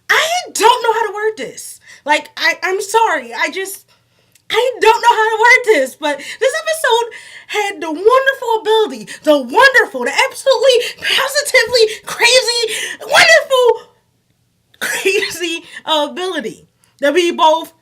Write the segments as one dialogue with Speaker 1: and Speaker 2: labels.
Speaker 1: I don't know how to word this. Like, I'm sorry. I don't know how to word this, but this episode had the wonderful ability, the absolutely, positively crazy, wonderful, crazy ability to be both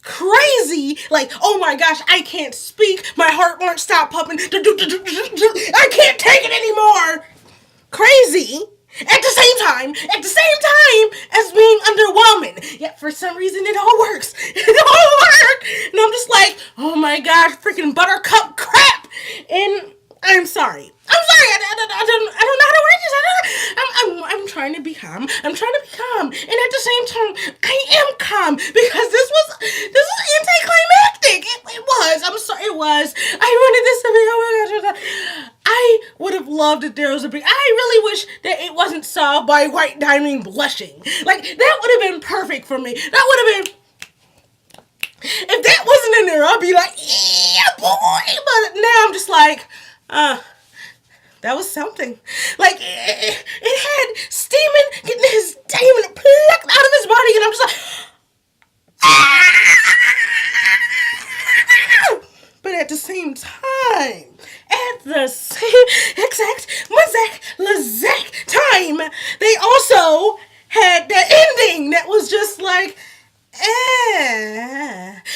Speaker 1: crazy, like, oh my gosh, I can't speak, my heart won't stop pumping, I can't take it anymore, crazy, at the same time as being underwhelming. Yet for some reason it all works. It all worked. And I'm just like, oh my gosh, freaking buttercup crap. And I'm sorry. I don't know how to word this. I'm trying to be calm. I'm trying to be calm. And at the same time, I am calm because this was anticlimactic. It was. I'm sorry. It was. I wanted this to be. Oh my gosh. I would have loved if there was a big. I really wish that it wasn't solved by White Diamond blushing. Like, that would have been perfect for me. That would have been. If that wasn't in there, I'd be like, yeah, boy. But now I'm just like, that was something. Like, it had Steven getting his diamond plucked out of his body, and I'm just like, ah! But at the same time, exact time, they also had the ending that was just like,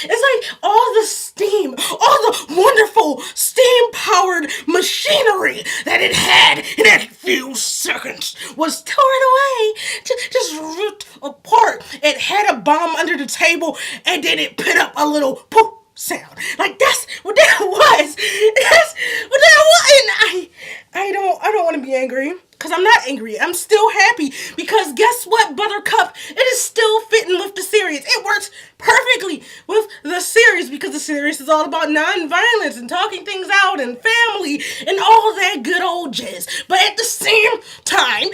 Speaker 1: it's like all the steam, all the wonderful steam-powered machinery that it had in that few seconds was torn away, just ripped apart. It had a bomb under the table, and then it put up a little poof sound. Like, that's what that was. That's what that was. And I don't want to be angry. Because I'm not angry. I'm still happy. Because guess what, Buttercup? It is still fitting with the series. It works perfectly with the series because the series is all about non-violence and talking things out and family and all that good old jazz. But at the same time,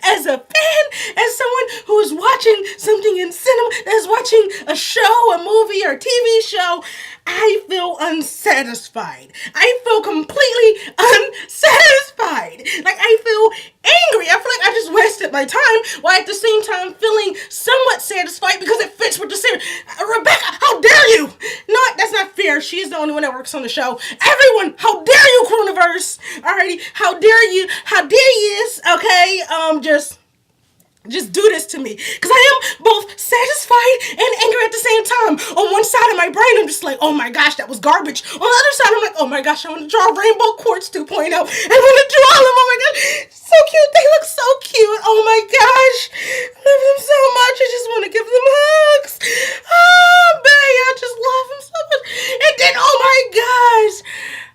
Speaker 1: as a fan, as someone who is watching something in cinema, as watching a show, a movie, or TV show, I feel unsatisfied. I feel completely unsatisfied. Like, I feel angry. I feel like I just wasted my time while at the same time feeling somewhat satisfied because it fits with the series. Rebecca, how dare you? No, that's not fair. She's the only one that works on the show. Everyone, how dare you, Coronaverse? Alrighty, how dare you? How dare you? Okay, just do this to me. Because I am both satisfied and angry at the same time. On one side of my brain, I'm just like, oh my gosh, that was garbage. On the other side, I'm like, oh my gosh, I want to draw Rainbow Quartz 2.0. I want to draw them. Oh my gosh, so cute. They look so cute. Oh my gosh. I love them so much. I just want to give them hugs. Oh, babe, I just love them so much. And then, oh my gosh.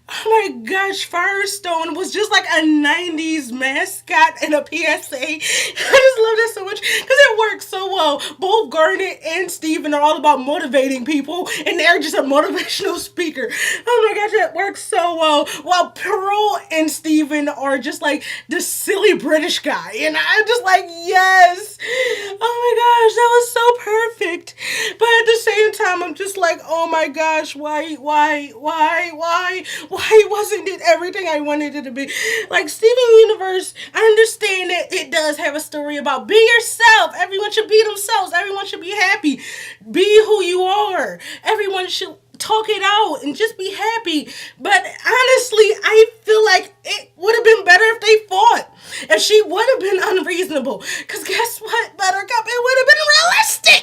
Speaker 1: Oh my gosh, Firestone was just like a 90s mascot and a PSA. I just love that so much because it works so well. Both Garnet and Steven are all about motivating people, and they're just a motivational speaker. Oh my gosh, that works so well. While Pearl and Steven are just like the silly British guy, and I'm just like, yes. Oh my gosh, that was so perfect. But at the same time, I'm just like, oh my gosh, why wasn't it everything I wanted it to be? Like, Steven Universe, I understand that it does have a story about be yourself. Everyone should be themselves. Everyone should be happy. Be who you are. Everyone should talk it out and just be happy. But honestly, I feel like it would have been better if they fought. If she would have been unreasonable. Because guess what, Buttercup? It would have been realistic.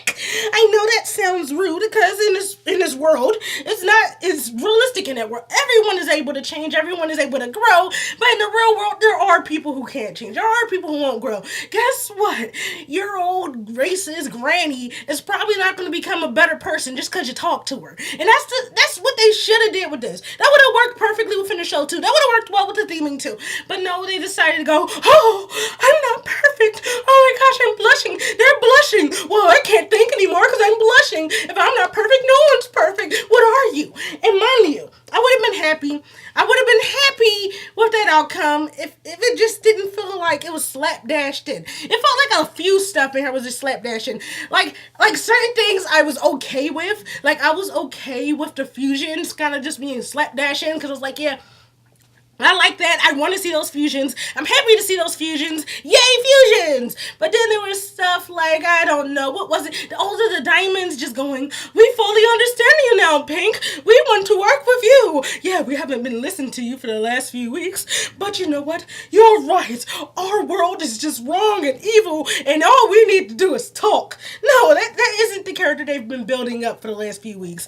Speaker 1: I know that sounds rude because in this world, it's realistic in that world. Everyone is able to change. Everyone is able to grow. But in the real world, there are people who can't change. There are people who won't grow. Guess what? Your old racist granny is probably not going to become a better person just because you talk to her. And that's what they should have did with this. That would have worked perfectly within the show too. That would have worked well with the theming too. But no, they decided to go, oh, I'm not perfect. Oh my gosh, I'm blushing. They're blushing. Well, I can't think anymore because I'm blushing. If I'm not perfect, no one's perfect. What are you? And mind you, I would have been happy. I would have been happy with that outcome if it it just didn't feel like it was slapdashed in. It felt like a few stuff in here was just slapdashed in. Like certain things I was okay with. Like I was okay with the fusions kind of just being slapdash in because I was like, yeah, I like that. I want to see those fusions. I'm happy to see those fusions. Yay, fusions! But then there was stuff like, I don't know, what was it? All of the diamonds just going, we fully understand you now, Pink. We want to work with you. Yeah, we haven't been listening to you for the last few weeks. But you know what? You're right. Our world is just wrong and evil, and all we need to do is talk. No, that isn't the character they've been building up for the last few weeks.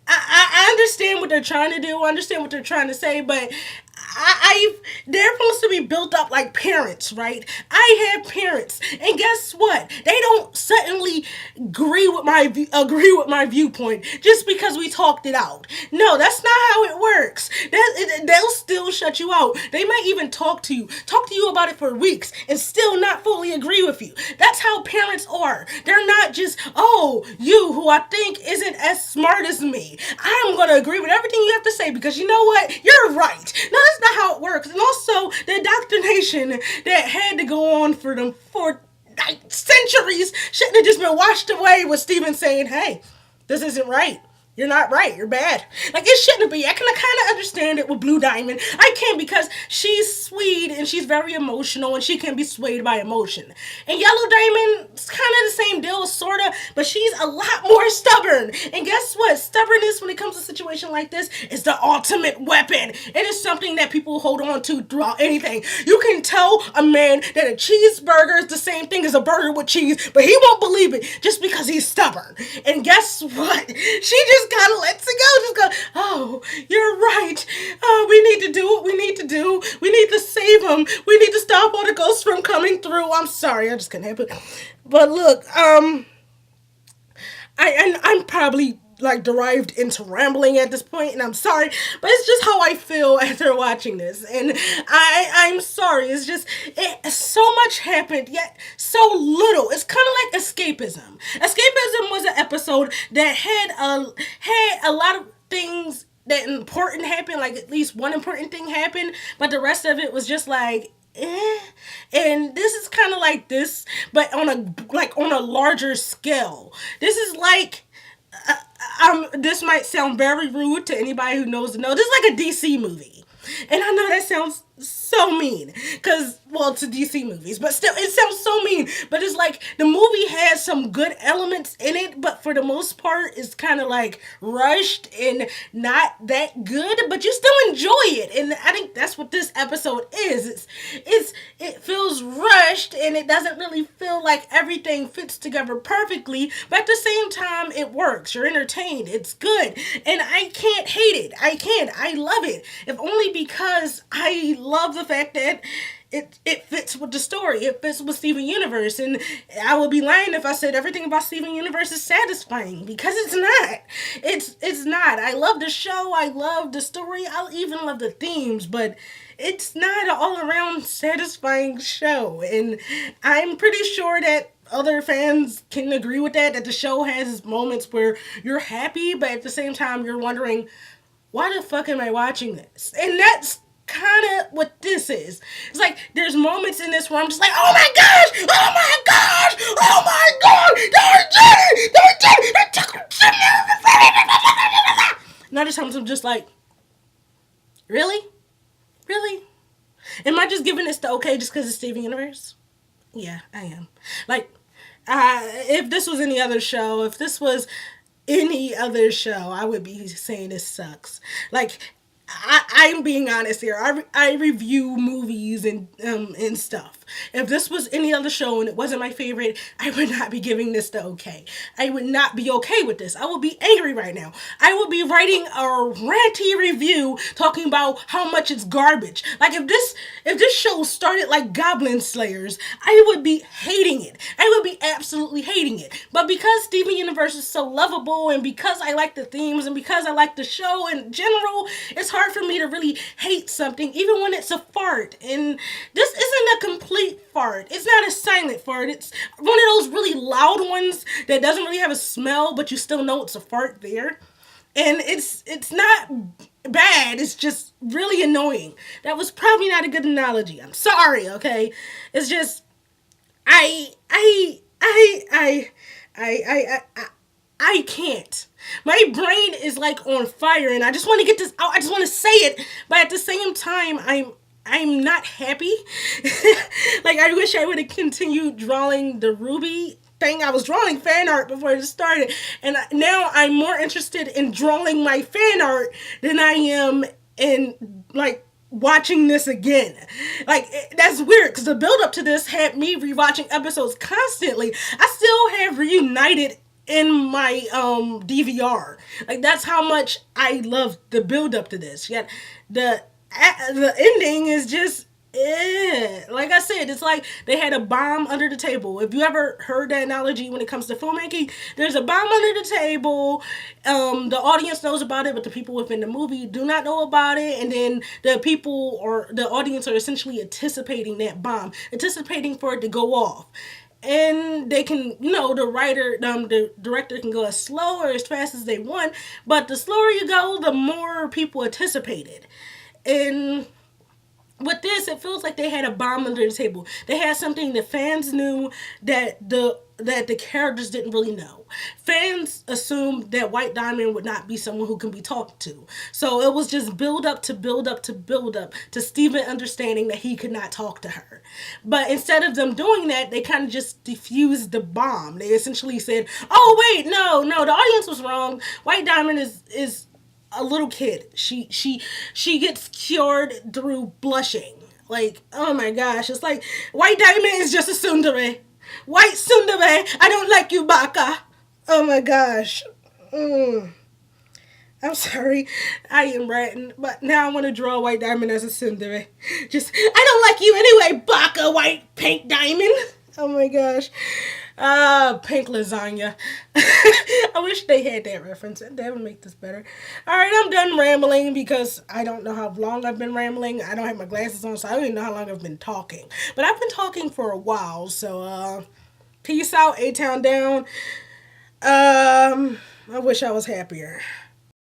Speaker 1: I understand what they're trying to do. I understand what they're trying to say, but they're supposed to be built up like parents, right? I have parents, and guess what? They don't suddenly agree with my viewpoint just because we talked it out. No, that's not how it works. They'll still shut you out. They might even talk to you about it for weeks, and still not fully agree with you. That's how parents are. They're not just, oh, you who I think isn't as smart as me, I'm gonna agree with everything you have to say because you know what? You're right. No, that's not how it works. And also, the indoctrination that had to go on for like centuries shouldn't have just been washed away with Stephen saying, hey, this isn't right. You're not right. You're bad. Like, it shouldn't be. I can kind of understand it with Blue Diamond. I can because she's sweet and she's very emotional and she can be swayed by emotion. And Yellow Diamond, it's kind of the same deal, sort of, but she's a lot more stubborn. And guess what? Stubbornness, when it comes to a situation like this, is the ultimate weapon. It is something that people hold on to throughout anything. You can tell a man that a cheeseburger is the same thing as a burger with cheese, but he won't believe it just because he's stubborn. And guess what? She just kind of lets it go. Just go, oh, you're right. We need to do what we need to do. We need to save him. We need to stop all the ghosts from coming through. I'm sorry, I just couldn't help it. But look, I'm probably like derived into rambling at this point, and I'm sorry, but it's just how I feel after watching this, and I'm sorry. It's just so much happened, yet so little. It's kind of like escapism. Escapism was an episode that had a lot of things that important happened, like at least one important thing happened, but the rest of it was just like, and this is kind of like this, but on a larger scale. This is like, this might sound very rude to anybody who knows. This is like a DC movie. And I know that sounds so mean, because, well, to DC movies, but still, it sounds so mean. But it's like, the movie has some good elements in it, but for the most part, it's kind of like rushed and not that good, but you still enjoy it. And I think that's what this episode is. It feels rushed, and it doesn't really feel like everything fits together perfectly, but at the same time, it works. You're entertained. It's good. And I can't hate it. I love it. If only because I love the fact that it fits with the story. It fits with Steven Universe. And I would be lying if I said everything about Steven Universe is satisfying, because it's not. It's not. I love the show. I love the story. I even love the themes, but it's not an all-around satisfying show. And I'm pretty sure that other fans can agree with that the show has moments where you're happy, but at the same time you're wondering, why the fuck am I watching this? And that's kind of what this is. It's like, there's moments in this where I'm just like, oh my gosh, oh my gosh, oh my god, they did it. And other times I'm just like, really? Am I just giving this the okay just because it's Steven Universe? Yeah, I am. Like, if this was any other show, I would be saying this sucks. Like, I'm being honest here. I review movies and stuff. If this was any other show and it wasn't my favorite, I would not be giving this the okay. I would not be okay with this. I would be angry right now. I would be writing a ranty review talking about how much it's garbage. Like, if this show started like Goblin Slayers, I would be hating it. I would be absolutely hating it. But because Steven Universe is so lovable, and because I like the themes, and because I like the show in general, it's hard for me to really hate something, even when it's a fart. And this isn't a complete fart. It's not a silent fart. It's one of those really loud ones that doesn't really have a smell, but you still know it's a fart there. And it's not bad. It's just really annoying. That was probably not a good analogy. I'm sorry, okay? It's just I I I I I can't. My brain is like on fire and I just want to get this out. I just want to say it, but at the same time I'm not happy. Like I wish I would have continued drawing the Ruby thing. I was drawing fan art before it started, and now I'm more interested in drawing my fan art than I am in like watching this again. Like that's weird because the build up to this had me rewatching episodes constantly. I still have Reunited in my DVR. Like that's how much I love the build up to this. Yet the ending is just like I said, it's like they had a bomb under the table. If you ever heard that analogy when it comes to filmmaking, there's a bomb under the table. The audience knows about it, but the people within the movie do not know about it. And then the people or the audience are essentially anticipating that bomb, anticipating for it to go off. And they can, the writer, the director can go as slow or as fast as they want. But the slower you go, the more people anticipate it. And with this, it feels like they had a bomb under the table. They had something that fans knew that the characters didn't really know. Fans assumed that White Diamond would not be someone who can be talked to. So it was just build up to build up to build up to Steven understanding that he could not talk to her. But instead of them doing that, they kind of just diffused the bomb. They essentially said, "Oh wait, no, the audience was wrong. White Diamond is a little kid. She gets cured through blushing." Like, oh my gosh, it's like White Diamond is just a tsundere. White tsundere, I don't like you, Baka. Oh my gosh. I'm sorry, I am ranting, but now I want to draw White Diamond as a tsundere. Just, I don't like you anyway, Baka, white pink diamond. Oh my gosh. Pink lasagna. I wish they had that reference. That would make this better. Alright, I'm done rambling because I don't know how long I've been rambling. I don't have my glasses on, so I don't even know how long I've been talking. But I've been talking for a while, so, peace out, A-Town down. I wish I was happier.